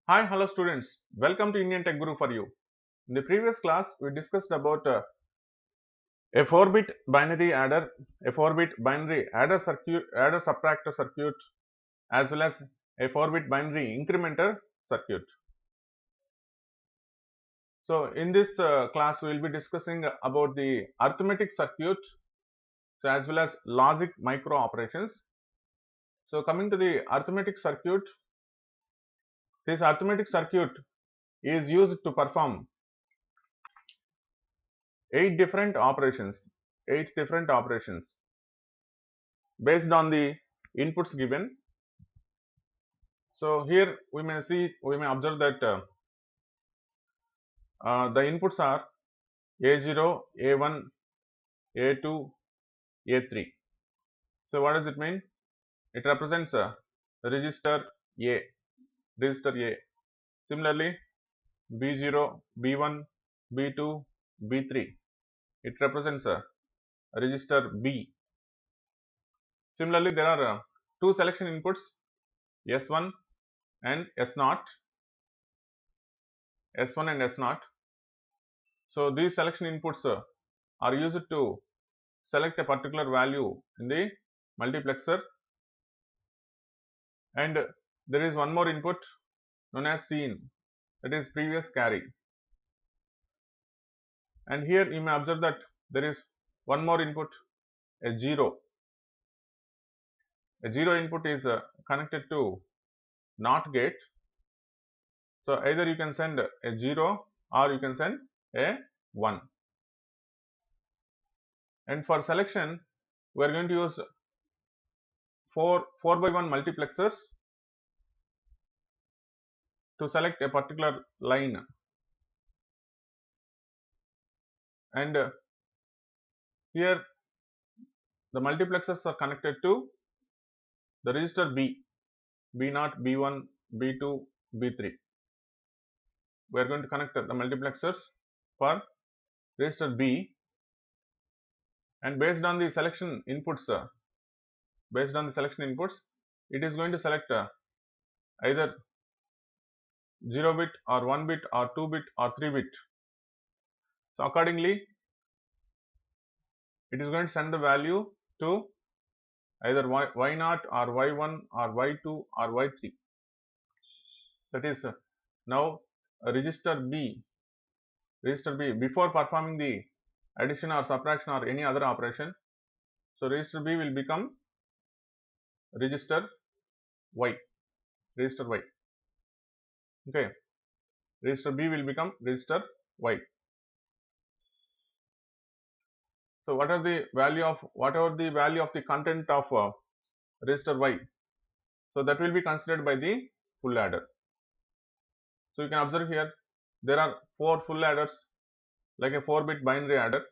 Hi, hello students. Welcome to Indian Tech Guru for you. In the previous class, we discussed about a 4-bit binary adder, a 4-bit binary adder circuit, adder subtractor circuit, as well as a 4-bit binary incrementer circuit. So, in this class, we will be discussing about the arithmetic circuit, so as well as logic micro operations. So, coming to the arithmetic circuit, this arithmetic circuit is used to perform 8 different operations based on the inputs given. So here we may observe that the inputs are A0, A1, A2, A3. So what does it mean? It represents register A, register A. Similarly, B0, B1, B2, B3. It represents register B. Similarly, there are two selection inputs, S1 and S0, S1 and S0. So these selection inputs are used to select a particular value in the multiplexer, and there is one more input known as Cin, that is previous carry. And here you may observe that there is one more input, a 0. A 0 input is connected to NOT gate. So either you can send a 0 or you can send a 1. And for selection, we are going to use 4 by 1 multiplexers to select a particular line. And here the multiplexers are connected to the register B, B0, B1, B2, B3. We are going to connect the multiplexers for register B, and based on the selection inputs, it is going to select either 0 bit or 1 bit or 2 bit or 3 bit. So accordingly, it is going to send the value to either y0 or y1 or y2 or y3. That is now register B before performing the addition or subtraction or any other operation. So register B will become register Y. Okay, register B will become register Y. So whatever the value of the content of register Y, so that will be considered by the full adder. So you can observe here there are 4 full adders, like a 4-bit binary adder.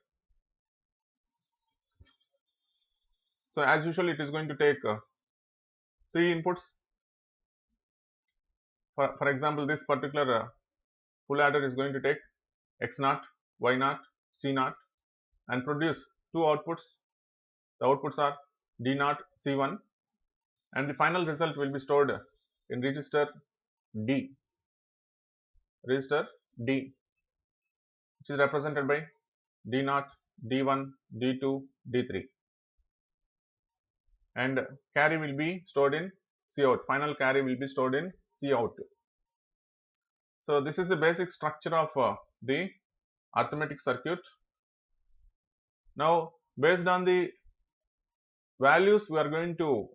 So as usual, it is going to take 3 inputs. For example, this particular full adder is going to take X0, Y0, C0 and produce 2 outputs. The outputs are D0, C1, and the final result will be stored in register D, which is represented by D0, D1, D2, D3, and carry will be stored in Cout. Final carry will be stored in Cout. So this is the basic structure of the arithmetic circuit. Now, based on the values we are going to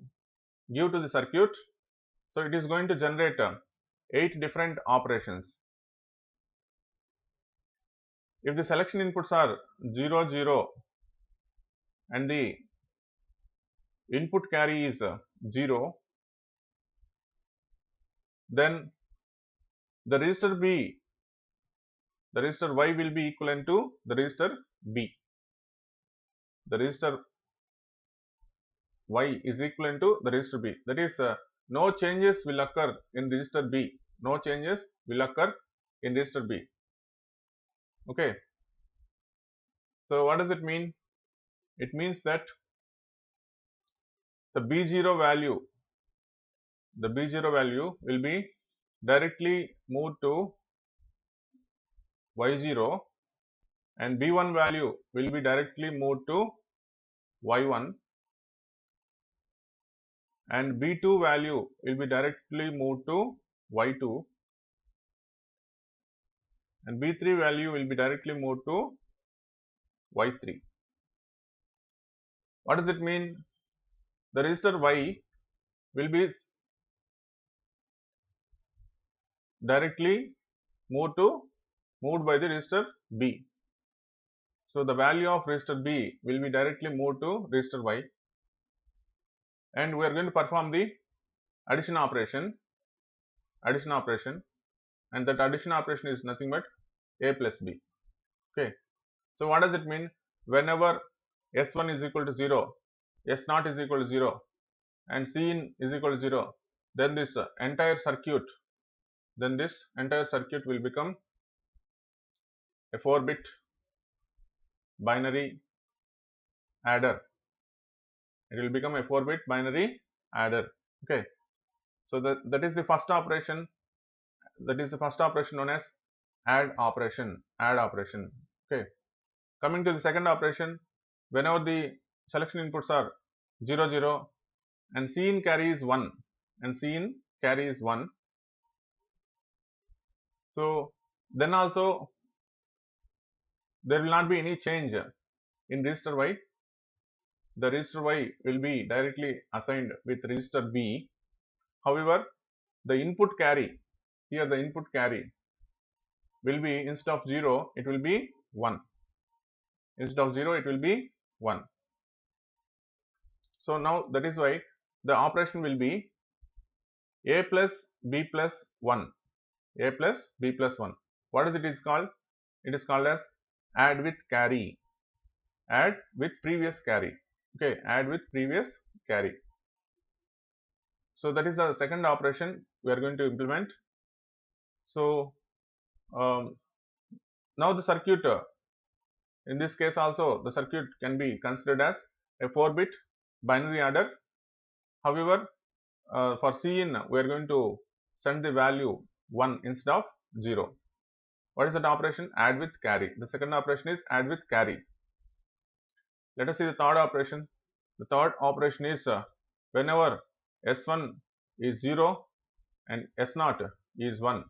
give to the circuit, so it is going to generate 8 different operations. If the selection inputs are 0, 0 and the input carry is 0, then the register B, the register Y will be equivalent to the register B. The register Y is equivalent to the register B. That is, no changes will occur in register B. No changes will occur in register B. Okay. So what does it mean? It means that the B0 value will be directly move to y0, and b1 value will be directly moved to y1, and b2 value will be directly moved to y2, and b3 value will be directly moved to y3. What does it mean? The register y will be directly moved by the register b. So the value of register b will be directly moved to register y, and we are going to perform the addition operation, and that addition operation is nothing but a plus b. Okay. So what does it mean? Whenever S1 is equal to 0, S0 is equal to 0, and Cin is equal to 0, then this entire circuit will become a 4-bit binary adder. It will become a 4-bit binary adder. Okay. So that is the first operation. That is the first operation known as add operation. Okay. Coming to the second operation, whenever the selection inputs are 0, 0, and Cin carry is 1, so then also there will not be any change in register y. The register y will be directly assigned with register b. However, the input carry, here the input carry will be, instead of 0, it will be 1. So now that is why the operation will be a plus b plus 1. What is it is called? It is called as add with carry. Add with previous carry. Okay, add with previous carry. So that is the second operation we are going to implement. So now the circuit, in this case also the circuit can be considered as a 4-bit binary adder. However, for Cin we are going to send the value 1 instead of 0. What is that operation? Add with carry. The second operation is add with carry. Let us see the third operation. The third operation is whenever S1 is 0 and S0 is 1,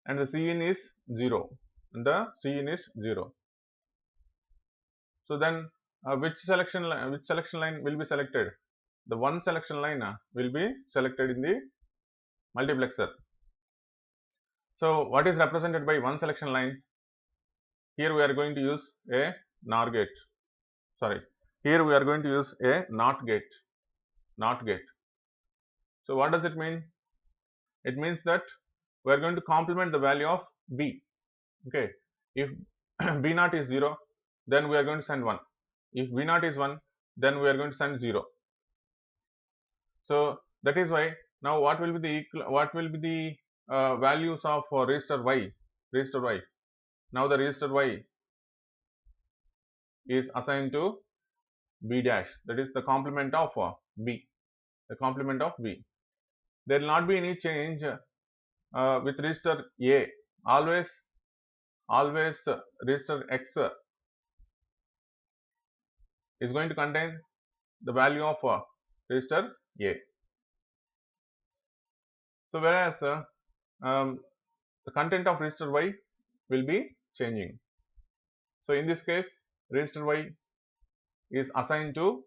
and the Cin is 0, So then which selection line will be selected? The one selection line will be selected in the multiplexer. So what is represented by one selection line? Here we are going to use a NOR gate. Here we are going to use a NOT gate. So what does it mean? It means that we are going to complement the value of b. Okay. If b0 is 0, then we are going to send 1. If b0 is 1, then we are going to send 0. So that is why now what will be the values of register y? Now the register y is assigned to b dash, that is the complement of b. There will not be any change with register a. Always register x is going to contain the value of register a. So whereas the content of register y will be changing. So in this case, register y is assigned to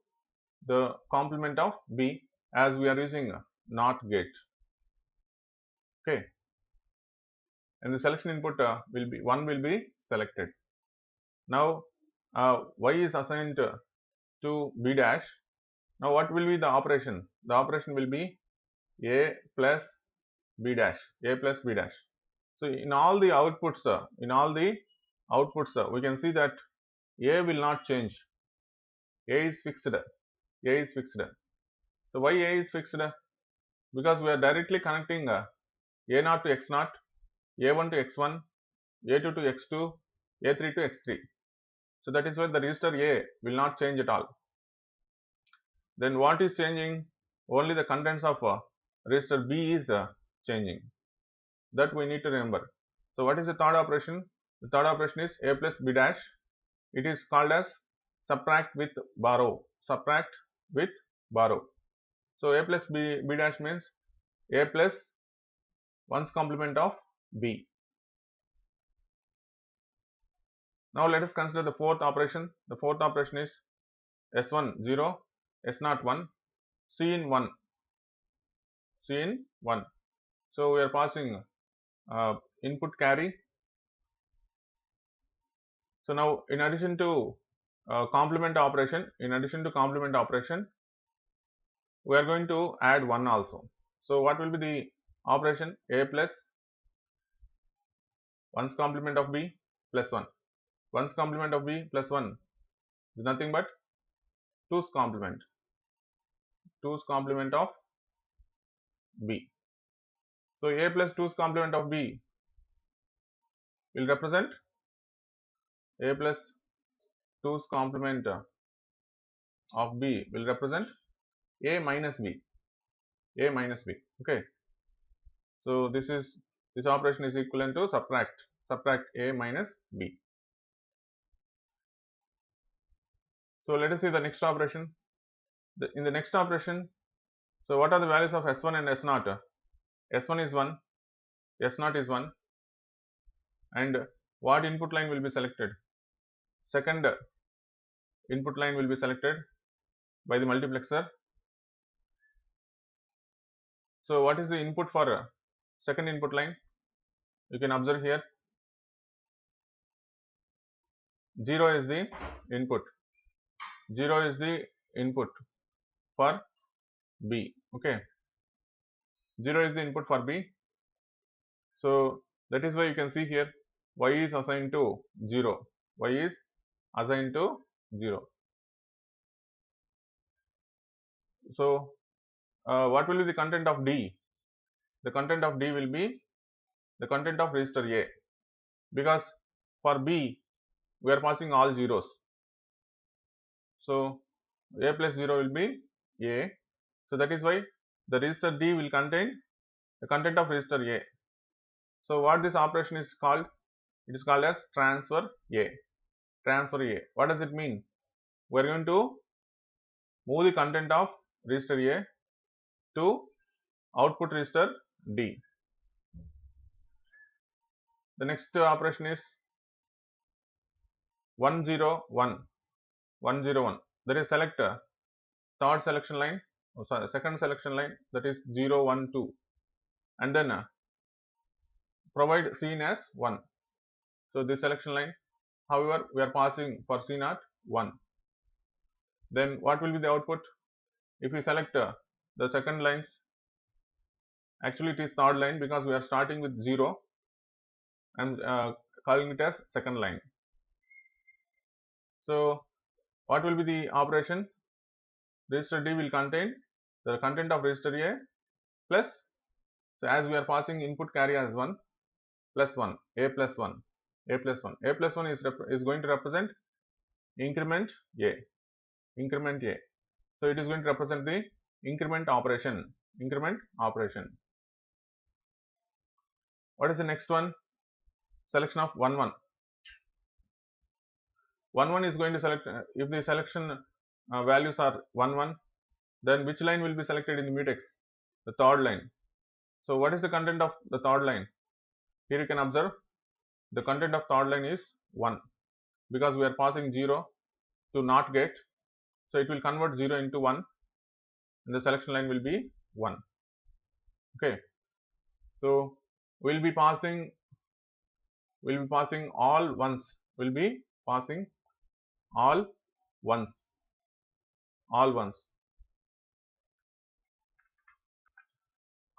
the complement of b, as we are using NOT gate. Okay, and the selection input will be 1 will be selected. Now y is assigned to b dash. Now what will be the operation? The operation will be a plus b dash. So in all the outputs, we can see that a will not change. A is fixed. So why a is fixed? Because we are directly connecting a0 to x0, a1 to x1, a2 to x2, a3 to x3. So that is why the register a will not change at all. Then what is changing? Only the contents of register B is changing. That we need to remember. So what is the third operation? The third operation is A plus B dash. It is called as subtract with borrow. Subtract with borrow. So A plus B dash means A plus 1's complement of B. Now let us consider the fourth operation. The fourth operation is S1 0, S0 1, C in 1. C in 1. So we are passing input carry. So now in addition to complement operation, we are going to add 1 also. So what will be the operation? A plus 1's complement of B plus 1. 1's complement of B plus 1 is nothing but 2's complement. 2's complement of B. So A plus 2's complement of B will represent A plus 2's complement of B will represent A minus B. A minus B. Okay. So this operation is equivalent to subtract A minus B. So let us see the next operation. In the next operation, so what are the values of S1 and S0? S1 is 1, S0 is 1, and what input line will be selected? Second input line will be selected by the multiplexer. So what is the input for second input line? You can observe here 0 is the input. 0 is the input for B. Okay. 0 is the input for B. So that is why you can see here y is assigned to 0. Y is assigned to 0. So what will be the content of D? The content of D will be the content of register A, because for B we are passing all zeros. So A plus 0 will be A. So that is why the register D will contain the content of register A. So what this operation is called? It is called as transfer A. Transfer A. What does it mean? We are going to move the content of register A to output register D. The next operation is 101. 101. That is select third selection line, second selection line, that is 0, 1, 2, and then provide C as 1. So this selection line, however, we are passing for C0 1. Then what will be the output? If we select the second lines, actually it is third line because we are starting with 0 and calling it as second line. So what will be the operation? Register D will contain the content of register A plus, so as we are passing input carry as 1 plus 1, A plus 1, A plus 1. A plus 1 is going to represent increment A. Increment A. So it is going to represent the increment operation. Increment operation. What is the next one? Selection of 1, 1. 1, 1 is going to select, if the selection values are 1, 1, then which line will be selected in the mutex? The third line. So what is the content of the third line? Here you can observe the content of third line is 1, because we are passing 0 to NOT gate. So it will convert 0 into 1 and the selection line will be 1. Okay. So we will be passing all ones. Will be passing all ones. All ones.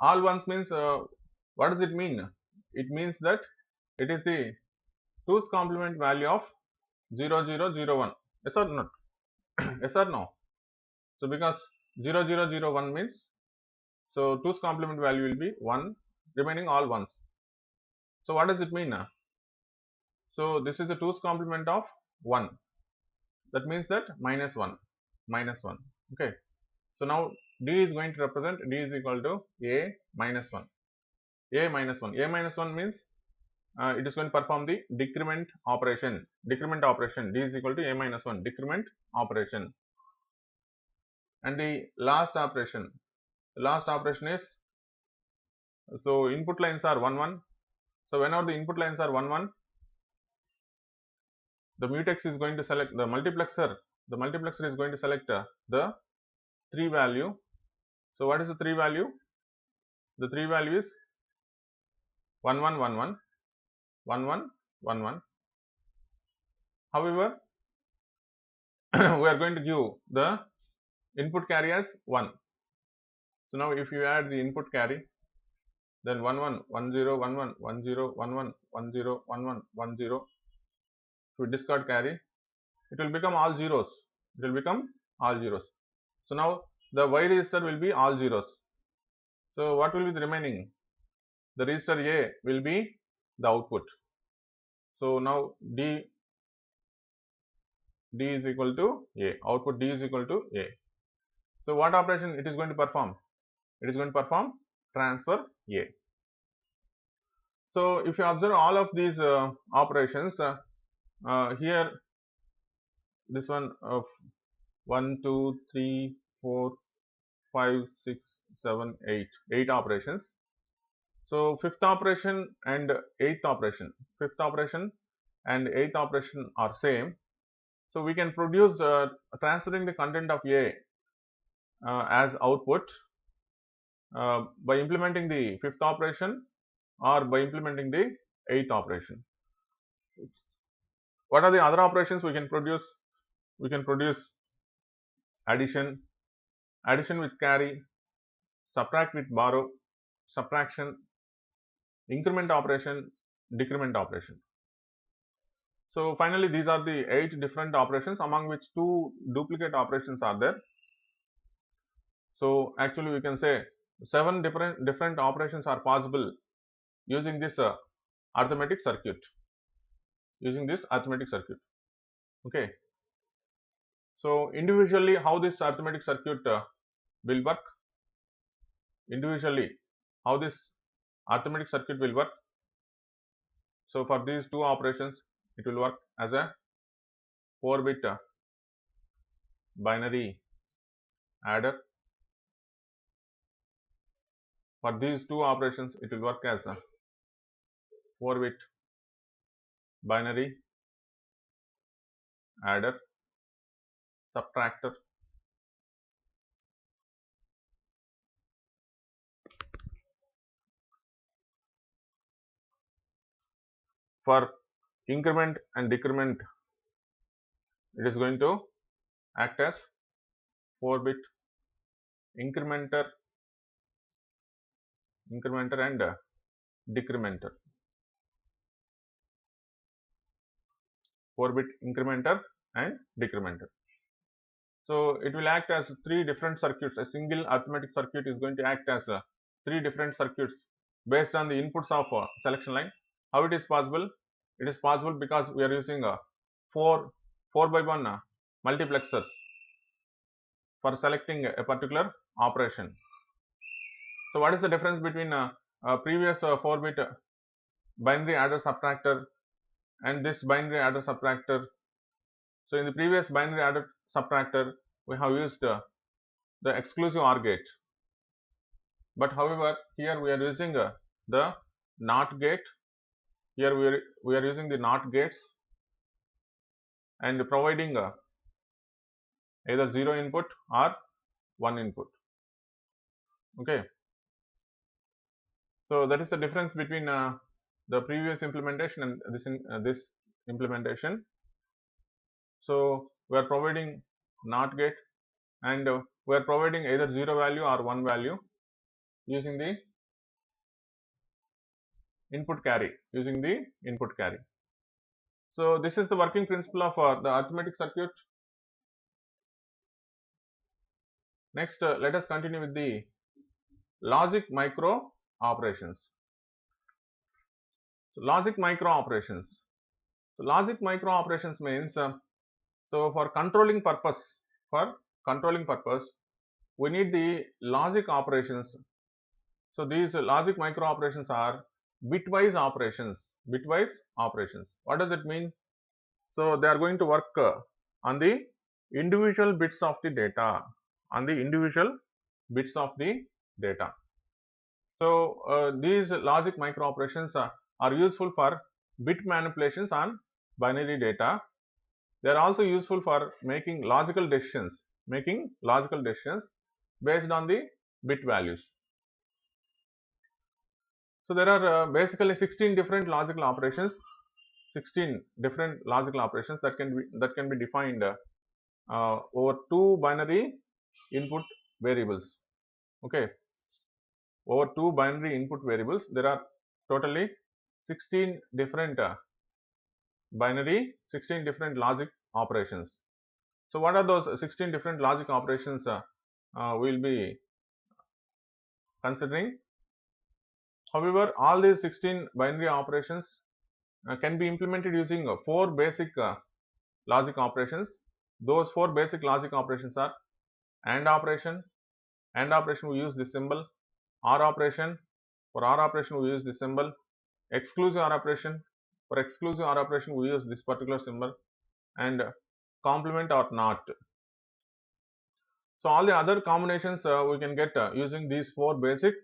All ones means what does it mean? It means that it is the 2's complement value of 0, 0, 0, 1. Yes or not? Yes or no? So because 0, 0, 0, 1 means, so 2's complement value will be 1, remaining all ones. So what does it mean? So this is the 2's complement of 1. That means that minus 1. Minus 1. Okay. So now D is going to represent, D is equal to A minus 1. A minus 1. A minus 1 means it is going to perform the decrement operation. Decrement operation. D is equal to A minus 1. Decrement operation. And the last operation. The last operation is, so input lines are 1 1. So whenever the input lines are 1 1, the mutex is going to select the multiplexer. The multiplexer is going to select the 3 value. So what is the 3 value? The 3 value is 1 1 1 1 1 1 1 1. However, we are going to give the input carry as 1. So now if you add the input carry, then 1 1 1 0 1 1 1 0 1 1 1 0 1 1 1 0. If we discard carry, it will become all zeros. It will become all zeros. So now the Y register will be all zeros. So what will be the remaining? The register A will be the output. So now D is equal to A. Output D is equal to A. So what operation it is going to perform? It is going to perform transfer A. So if you observe all of these operations, here this one of 1 2 3 4 5 6 7 8 operations. So fifth operation and eighth operation are same. So we can produce transferring the content of A as output by implementing the fifth operation or by implementing the eighth operation. What are the other operations we can produce? We can produce addition with carry, subtract with borrow, subtraction, increment operation, decrement operation. So finally these are the 8 different operations, among which 2 duplicate operations are there. So actually we can say 7 different operations are possible using this arithmetic circuit. Okay. So individually how this arithmetic circuit will work? So for these 2 operations, it will work as a 4-bit binary adder. For these 2 operations, it will work as a 4-bit binary adder, subtractor, for increment and decrement, it is going to act as 4-bit incrementer and decrementer. 4-bit incrementer and decrementer. So it will act as 3 different circuits. A single arithmetic circuit is going to act as 3 different circuits based on the inputs of selection line. How it is possible? It is possible because we are using 4 by 1 multiplexers for selecting a particular operation. So what is the difference between previous 4-bit binary adder subtractor and this binary adder subtractor? So in the previous binary adder subtractor, we have used the exclusive OR gate, but however here we are using the NOT gate. Here we are using the NOT gates and providing either 0 input or 1 input. Okay. So that is the difference between the previous implementation and this implementation. So we are providing NOT gate and we are providing either 0 value or 1 value using the input carry. So this is the working principle of the arithmetic circuit. Next, let us continue with the logic micro operations. So logic micro operations means so for controlling purpose, we need the logic operations. So these logic micro operations are bitwise operations. Bitwise operations. What does it mean? So they are going to work on the individual bits of the data. On the individual bits of the data. So these logic micro operations are useful for bit manipulations on binary data. They are also useful for making logical decisions based on the bit values. So there are basically 16 different logical operations, 16 different logical operations that can be defined over two binary input variables. Okay, over two binary input variables, there are totally 16 different 16 different logic operations. So what are those 16 different logic operations we will be considering? However, all these 16 binary operations can be implemented using four basic logic operations. Those four basic logic operations are AND operation. AND operation we use this symbol. OR operation. For OR operation we use this symbol. Exclusive OR operation. For exclusive OR operation we use this particular symbol. And complement or NOT. So all the other combinations we can get using these four basic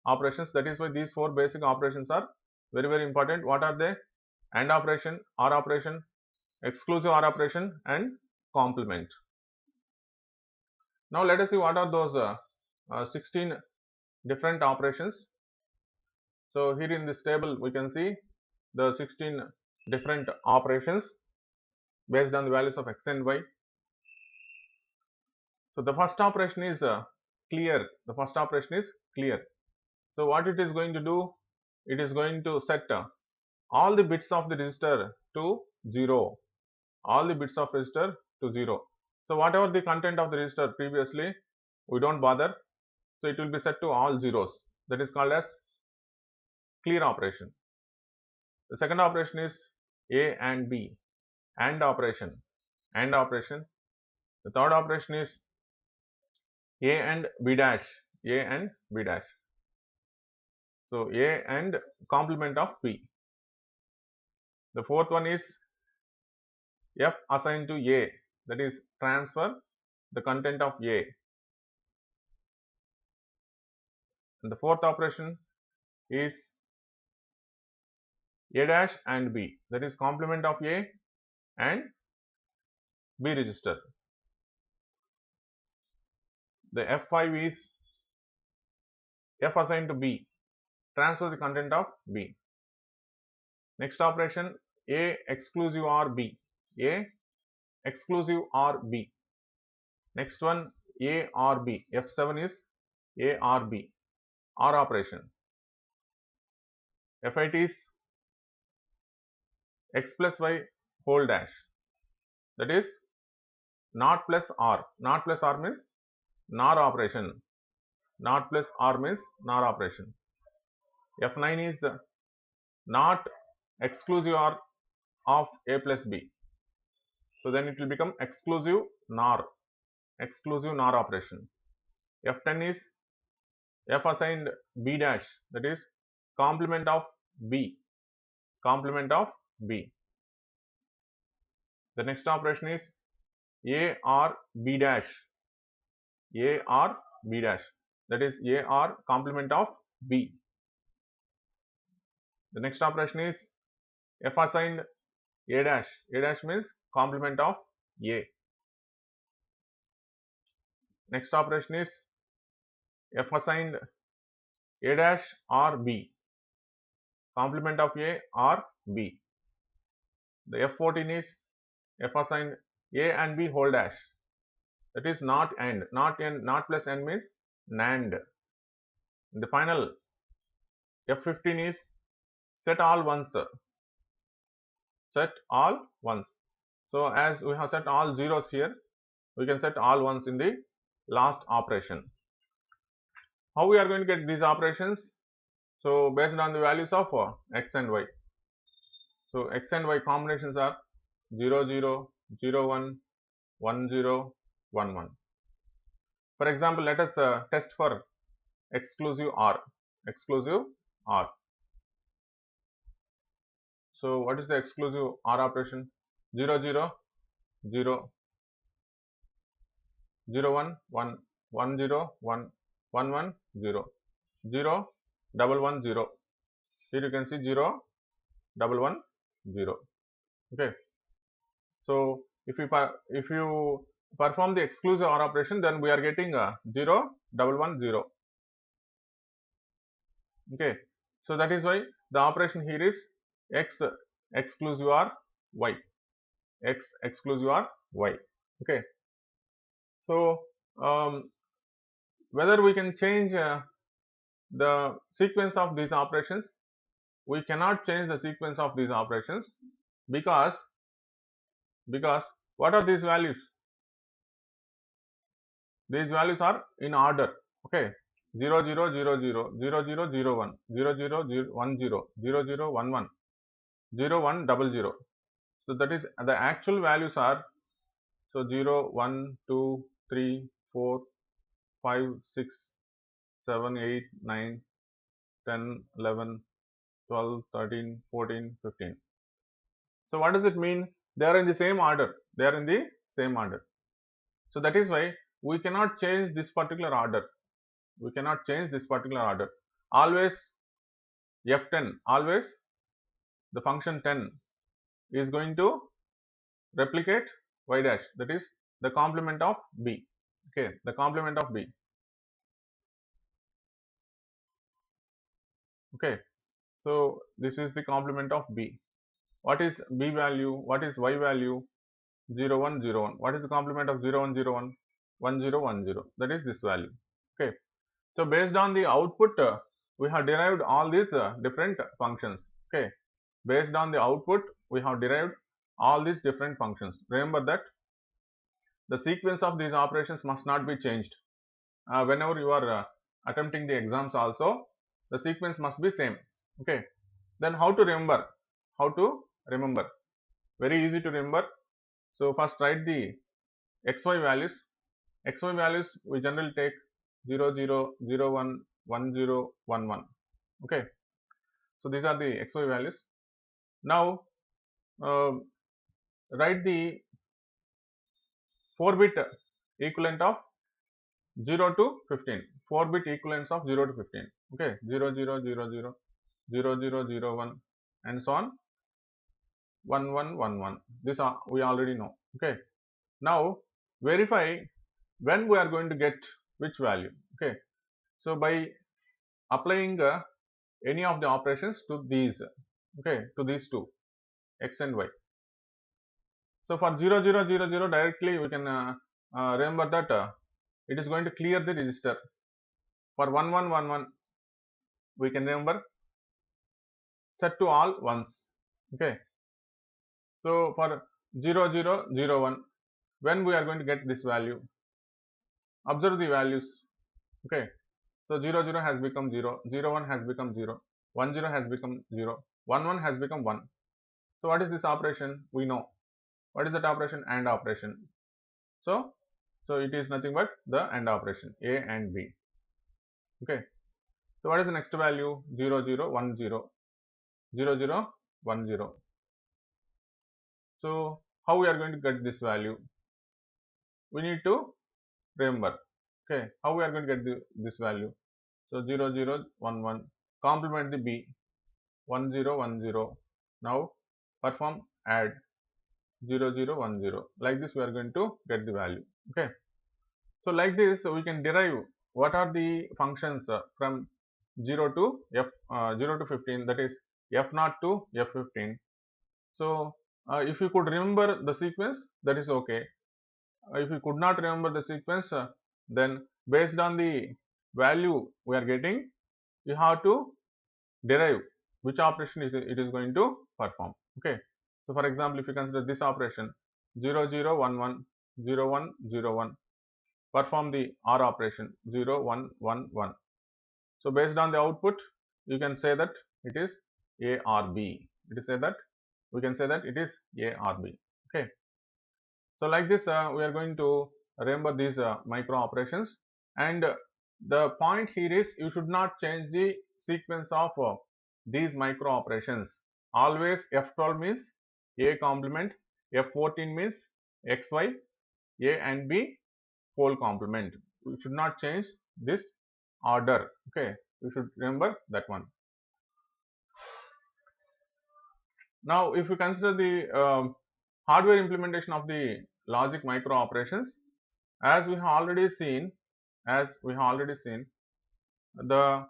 operations. That is why these four basic operations are very, very important. What are they? AND operation, OR operation, exclusive OR operation, and complement. Now let us see what are those 16 different operations. So here in this table we can see the 16 different operations based on the values of x and y. So the first operation is clear. The first operation is clear. So what it is going to do? It is going to set all the bits of the register to 0. All the bits of register to 0. So whatever the content of the register previously, we don't bother. So it will be set to all zeros. That is called as clear operation. The second operation is A and B. AND operation. AND operation. The third operation is A and B dash. A and B dash. So A and complement of B. The fourth one is F assigned to A, that is transfer the content of A. And the fourth operation is A dash and B, that is complement of A and B register. The F5 is F assigned to B, transfer the content of B. Next operation A exclusive OR B, A exclusive OR B. Next one A or B, F7 is A or B, OR operation. F8 is x plus y whole dash, that is NOT plus OR. NOT plus OR means NOR operation. NOT plus OR means NOR operation. F9 is not exclusive OR of A plus B. So then it will become exclusive NOR operation. F10 is F assigned B dash, that is complement of B. The next operation is A or B dash. That is A or complement of B. The next operation is F assigned A dash. A dash means complement of A. Next operation is F assigned A dash or B. Complement of A or B. The F14 is F assigned A and B whole dash. That is not AND. Not plus AND means NAND. The final F15 is set all ones. So as we have set all zeros here, we can set all ones in the last operation. How we are going to get these operations? So based on the values of x and y. So x and y combinations are 0, 0, 0, 1, 1, 0, 1, 1. For example, let us test for exclusive OR. Exclusive OR. So what is the exclusive OR operation? 0 0 0 0 1 1 1 0 1 1 1 0 0 1 1 0. Here you can see 0 1 1 0. Okay. So if you perform the exclusive OR operation, then we are getting 0 1 1 0. Okay. So that is why the operation here is x exclusive OR y. X exclusive OR y. Okay. So whether we can change the sequence of these operations, we cannot change the sequence of these operations because what are these values? These values are in order. Okay, 0 0 0 0 0 0 0 1 0 0 0 1 0 0 0 1 1 0 1 0 0. So that is the actual values are, so 0 1 2 3 4 5 6 7 8 9 10 11 12 13 14 15. So what does it mean? They are in the same order. They are in the same order. So that is why we cannot change this particular order. We cannot change this particular order. Always f10, always the function 10 is going to replicate y dash, that is the complement of b. Okay, the complement of b. Okay, so this is the complement of b. What is b value? What is y value? 0 1 0 1. What is the complement of 0 1 0 1? 1 0 1 0. That is this value. Okay. So based on the output, we have derived all these different functions. Okay. Based on the output, we have derived all these different functions. Remember that the sequence of these operations must not be changed. Whenever you are attempting the exams also, the sequence must be same. Okay. Then how to remember? How to remember? Very easy to remember. So first write the xy values. Xy values we generally take 0 0 0 1 1 0 1 1. Okay. So these are the xy values. Now write the 4-bit equivalent of 0 to 15. 4-bit equivalents of 0 to 15. Okay, 0 0 0 0 0 0 0 1 and so on, 1 1 1 1. This we already know. Okay. Now verify when we are going to get which value. Okay. So by applying any of the operations to these, okay, to these two, x and y. So for 0 0 0 0 directly we can remember that it is going to clear the register. For 1 1 1 1 we can remember set to all ones. Okay. So for 0 0 0 1, when we are going to get this value? Observe the values. Okay. So 0 0 has become 0, 0 1 has become 0, 1 0 has become 0, 1 1 has become 1. So what is this operation? We know. What is that operation? AND operation. So it is nothing but the AND operation, A and B. Okay. So what is the next value? 0 0 1 0, 0 0 1 0. So how we are going to get this value? We need to remember. Okay, how we are going to get this value? So 0 0 1 1, complement the B, 1 0 1 0. Now perform add 0 0 1 0. Like this we are going to get the value. Okay. So like this we can derive what are the functions from 0 to 15, that is f0 to f15. So if you could remember the sequence, that is okay. If you could not remember the sequence, then based on the value we are getting, you have to derive which operation it is going to perform. Okay. So for example, if you consider this operation 0 0 1 1 0 1 0 1, perform the OR operation 0 1 1 1. So based on the output, you can say that it is A or B. It is say that we can say that it is A or B. Okay. So like this we are going to remember these micro operations. and the point here is you should not change the sequence of these micro operations. Always F12 means A complement, F14 means XY, A and B whole complement. We should not change this order. Okay, we should remember that one. Now, if we consider the hardware implementation of the logic micro operations, as we have already seen, the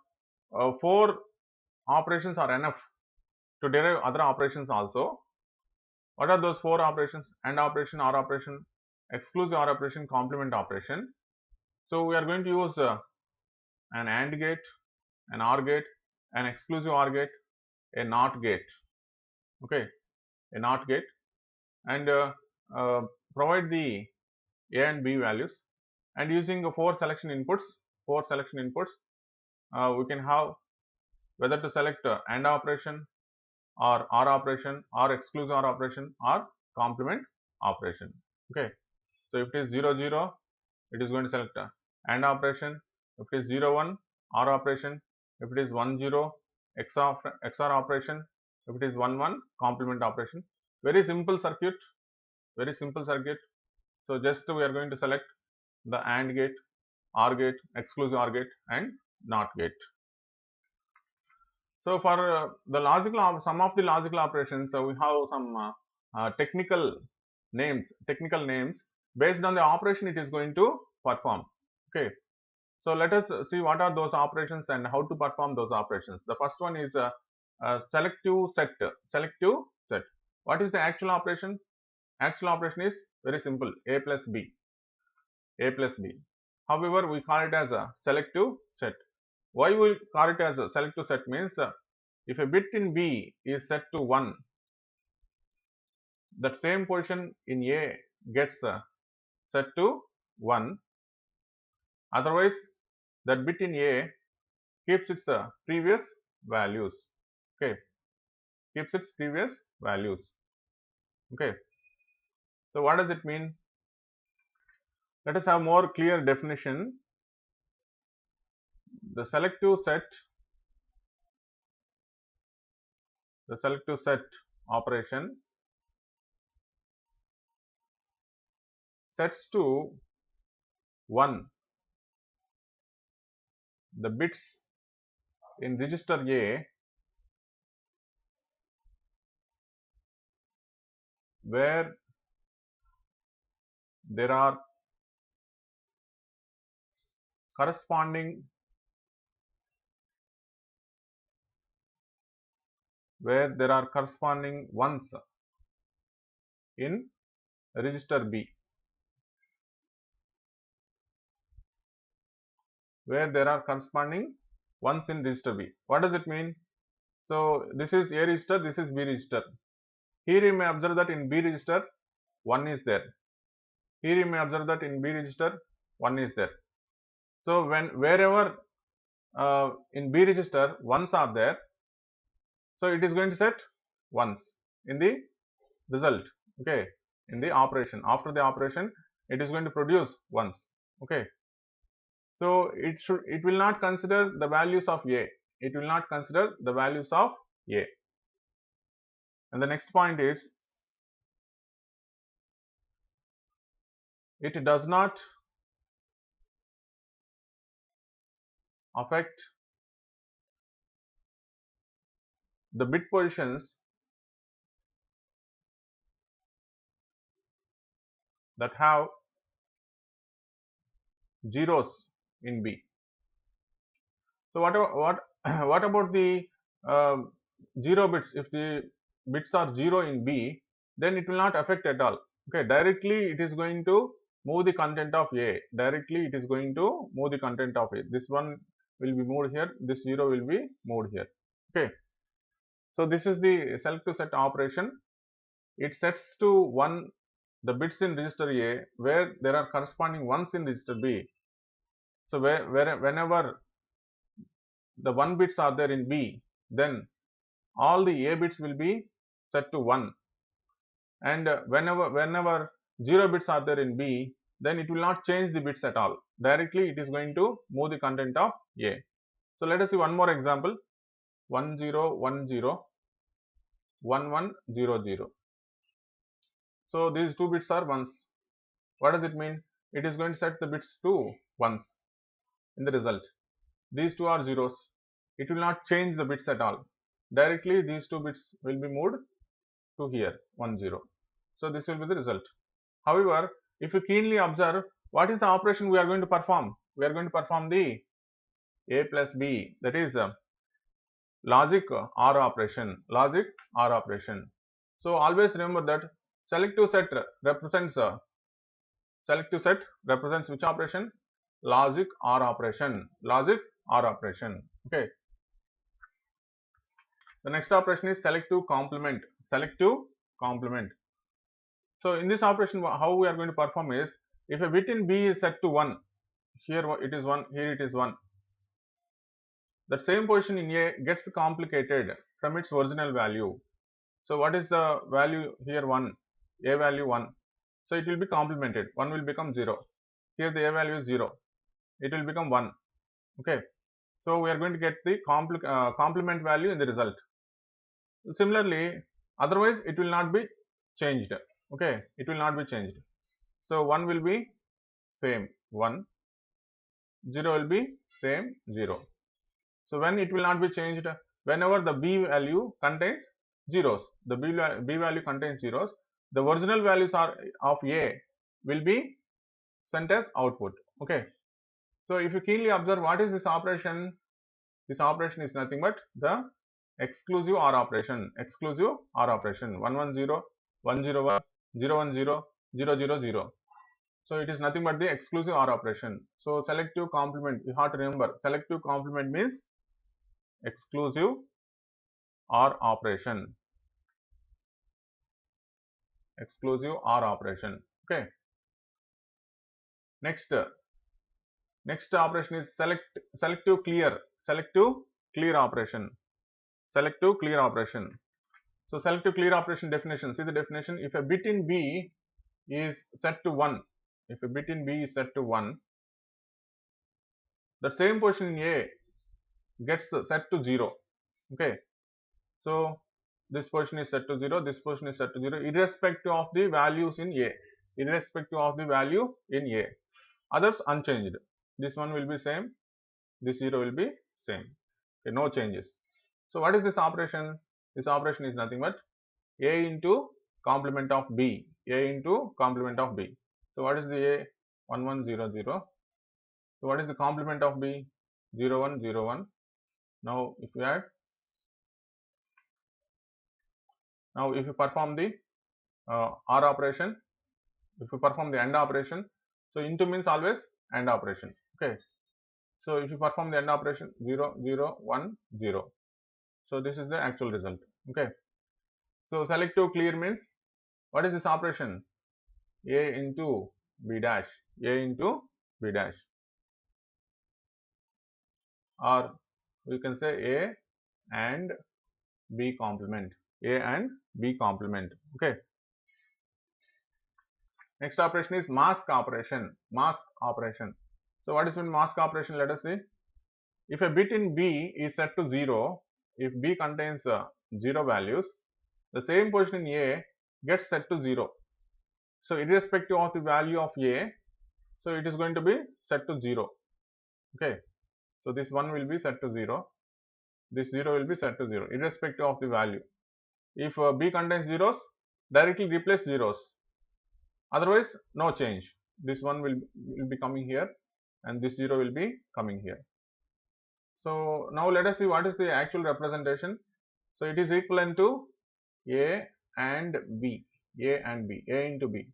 4 operations are enough to derive other operations also. What are those 4 operations? AND operation, OR operation, exclusive OR operation, complement operation. So we are going to use an AND gate, an OR gate, an exclusive OR gate, a NOT gate. Okay, a NOT gate, and provide the A and B values, and using 4 selection inputs, we can have whether to select AND operation or OR operation or exclusive OR operation or complement operation. Okay, so if it is 0 0, it is going to select AND operation. If it is 0 1, OR operation. If it is 1 0, XOR operation. If it is 1 1, complement operation. Very simple circuit. So just we are going to select the AND gate, OR gate, exclusive OR gate, and NOT gate. So for some of the logical operations, we have some technical names based on the operation it is going to perform. Okay, so let us see what are those operations and how to perform those operations. The first one is selective set. What is the actual operation? Actual operation is very simple: A plus B. However, we call it as a selective set. Why we call it as a selective set means if a bit in B is set to 1, that same position in A gets set to 1. Otherwise, that bit in A keeps its previous values. Okay, keeps its previous values. Okay, so what does it mean? Let us have more clear definition. The selective set operation sets to 1 the bits in register A where there are corresponding ones in register B. What does it mean? So this is A register, this is B register. Here you may observe that in B register 1 is there. Here you may observe that in B register 1 is there. So wherever in B register ones are there, so it is going to set ones in the result. Okay, in the operation, after the operation it is going to produce ones. Okay, so it will not consider the values of A. And the next point is, it does not affect the bit positions that have zeros in B. So what about the 0 bits? If the bits are 0 in B, then it will not affect at all. Okay, directly it is going to move the content of A. This one will be moved here, this 0 will be moved here. Okay, so this is the selective set operation. It sets to 1 the bits in register A where there are corresponding ones in register B. So whenever the 1 bits are there in B, then all the A bits will be set to 1, and whenever 0 bits are there in B, then it will not change the bits at all. directly it is going to move the content of A. So let us see one more example. 1 0 1 0 1 1 0 0. So these two bits are ones. What does it mean? It is going to set the bits to ones in the result. These two are zeros. It will not change the bits at all. Directly these two bits will be moved to here 1 0. So this will be the result. However, if you keenly observe, what is the operation we are going to perform? We are going to perform the A plus B, that is logic OR operation. Logic OR operation. So always remember that selective set represents which operation? Logic OR operation. Logic OR operation. Okay. The next operation is selective complement. Selective complement. So in this operation, how we are going to perform is, if a bit in B is set to 1, here it is 1, here it is 1. That same position in A gets complicated from its original value. So what is the value here? 1, A value 1. So it will be complemented. 1 will become 0. Here the A value is 0. It will become 1. Okay. So we are going to get the complement value in the result. Similarly, otherwise it will not be changed. Okay, it will not be changed. So 1 will be same 1, 0 will be same 0. So when it will not be changed, whenever the B value contains zeros, the B value contains zeros, the original values are of A will be sent as output. Okay. So if you keenly observe, what is this operation? This operation is nothing but the exclusive OR operation. Exclusive OR operation. 1 1 0 1 0 1 0 1 0 0 0 0. So it is nothing but the exclusive OR operation. So selective complement, you have to remember, selective complement means exclusive OR operation. Exclusive OR operation. Okay. Next operation is selective clear. Selective clear operation. Selective clear operation. So selective clear operation definition. See the definition. If a bit in B is set to 1, if a bit in B is set to 1, the same position in A gets set to 0. Okay. So this position is set to 0, this position is set to 0, irrespective of the values in A. Irrespective of the value in A. Others unchanged. This one will be same, this 0 will be same. Okay, no changes. So what is this operation? This operation is nothing but A into complement of B. A into complement of B. So what is the A? 1 1 0 0. So what is the complement of B? 0 1 0 1. Now if you add, now if you perform the OR operation, if you perform the AND operation, so into means always AND operation. Okay. So if you perform the AND operation, 0 0 1 0. So this is the actual result. Okay. So selective clear means, what is this operation? A into B dash. A into B dash. Or we can say A and B complement. A and B complement. Okay. Next operation is mask operation. Mask operation. So what is mean mask operation? Let us see. If a bit in B is set to 0, if B contains 0 values, the same position in A gets set to 0. So irrespective of the value of A, so it is going to be set to 0. Okay. So this 1 will be set to 0. This 0 will be set to 0 irrespective of the value. If B contains zeros, directly replace zeros. Otherwise, no change. This 1 will be coming here and this 0 will be coming here. So now let us see what is the actual representation. So it is equivalent to A and B. A and B. A into B.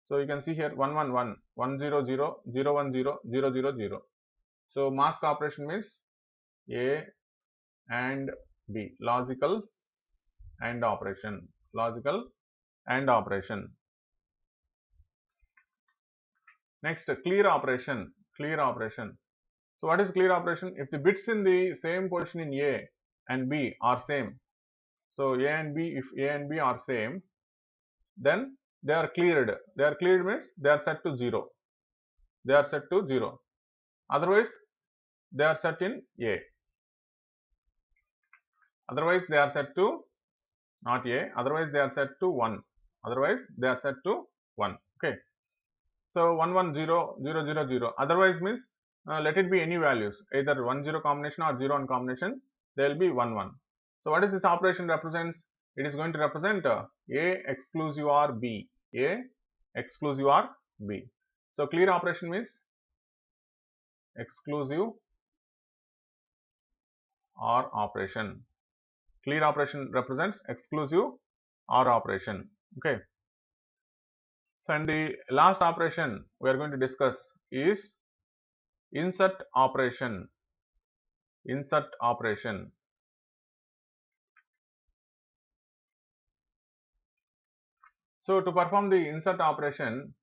So you can see here 1 1 1, 1 0 0, 0 1 0, 0 0 0. So mask operation means A and B. Logical AND operation. Logical AND operation. Next, clear operation. Clear operation. So what is clear operation? If the bits in the same position in A and B are same, so A and B, if A and B are same, then they are cleared. They are cleared means they are set to 0. they are set to 0. Otherwise, they are set in A. Otherwise, they are set to not A. Otherwise, they are set to 1. Otherwise, they are set to 1. Okay. So 1 1 0 0 0 0. Otherwise means let it be any values, either 1 0 combination or 0 1 combination. There will be 1 1. So what is this operation represents? It is going to represent A exclusive or B. A exclusive or B. So clear operation means exclusive OR operation. Clear operation represents exclusive OR operation. Okay. So and the last operation we are going to discuss is insert operation. Insert operation. So to perform the insert operation,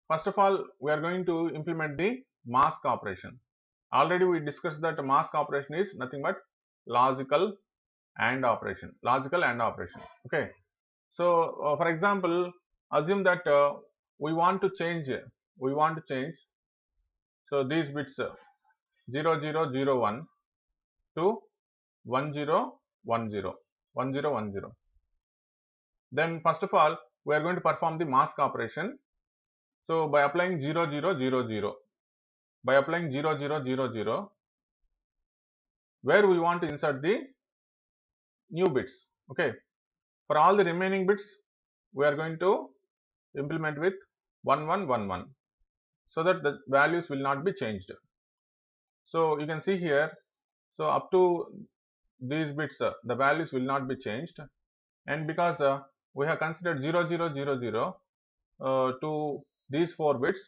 first of all, we are going to implement the mask operation. Already we discussed that mask operation is nothing but logical AND operation. Logical AND operation. Okay. So for example, assume that we want to change. So these bits 0 0 0 1 to 1 0 1 0 1 0 1 0. Then first of all, we are going to perform the mask operation. So by applying 0 0 0 0, by applying 0 0 0 0, where we want to insert the new bits. Okay. For all the remaining bits, we are going to implement with 1 1 1 1, so that the values will not be changed. So you can see here, so up to these bits the values will not be changed, and because we have considered 0 0 0 0 to these 4 bits,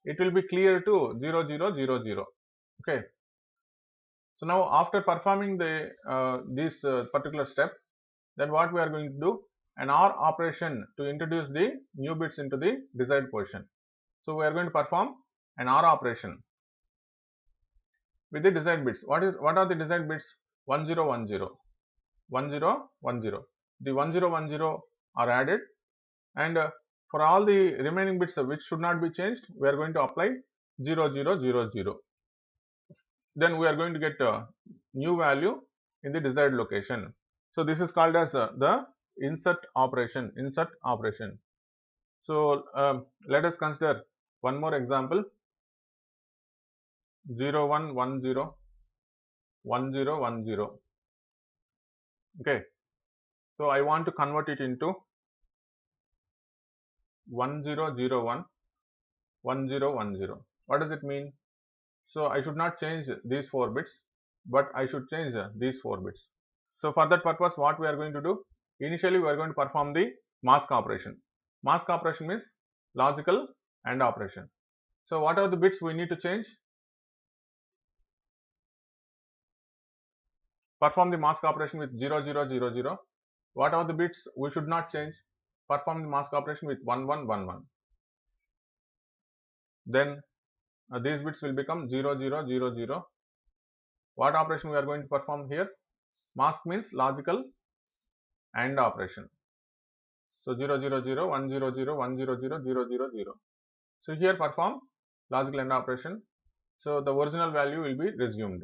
it will be clear to 0 0 0 0. Okay. So now after performing the this particular step, then what we are going to do, an OR operation to introduce the new bits into the desired position. So we are going to perform an OR operation with the desired bits. What are the desired bits? 1 0 1 0, 1 0 1 0. The 1 0 1 0 are added, and for all the remaining bits which should not be changed, we are going to apply 0 0 0 0. Then we are going to get a new value in the desired location. So this is called as the insert operation. Insert operation. So let us consider one more example. 0 1 1 0 1 0 1 0. Okay. So I want to convert it into 1 0 0 1 1 0 1 0. What does it mean? So I should not change these 4 bits, but I should change these 4 bits. So for that purpose, what we are going to do? Initially, we are going to perform the mask operation. Mask operation means logical AND operation. So what are the bits we need to change? Perform the mask operation with 0 0 0 0. What are the bits we should not change? Perform the mask operation with 1 1 1 1. Then these bits will become 0 0 0 0. What operation we are going to perform here? Mask means logical AND operation. So 0 0 0 1 0 0 1 0 0 0 0 0. So here perform logical AND operation. So the original value will be resumed.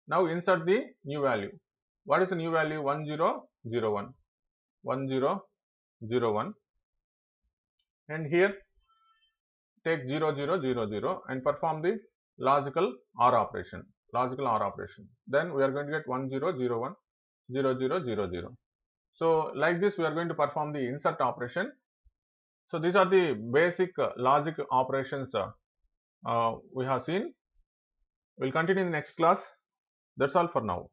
Now insert the new value. What is the new value? 1 0 0 1 1 0 0 1, and here take 0 0 0 0 and perform the logical OR operation. Logical OR operation. Then we are going to get 1 0 0 1 0 0 0 0. So like this we are going to perform the insert operation. So these are the basic logic operations we have seen. We'll continue in the next class. That's all for now.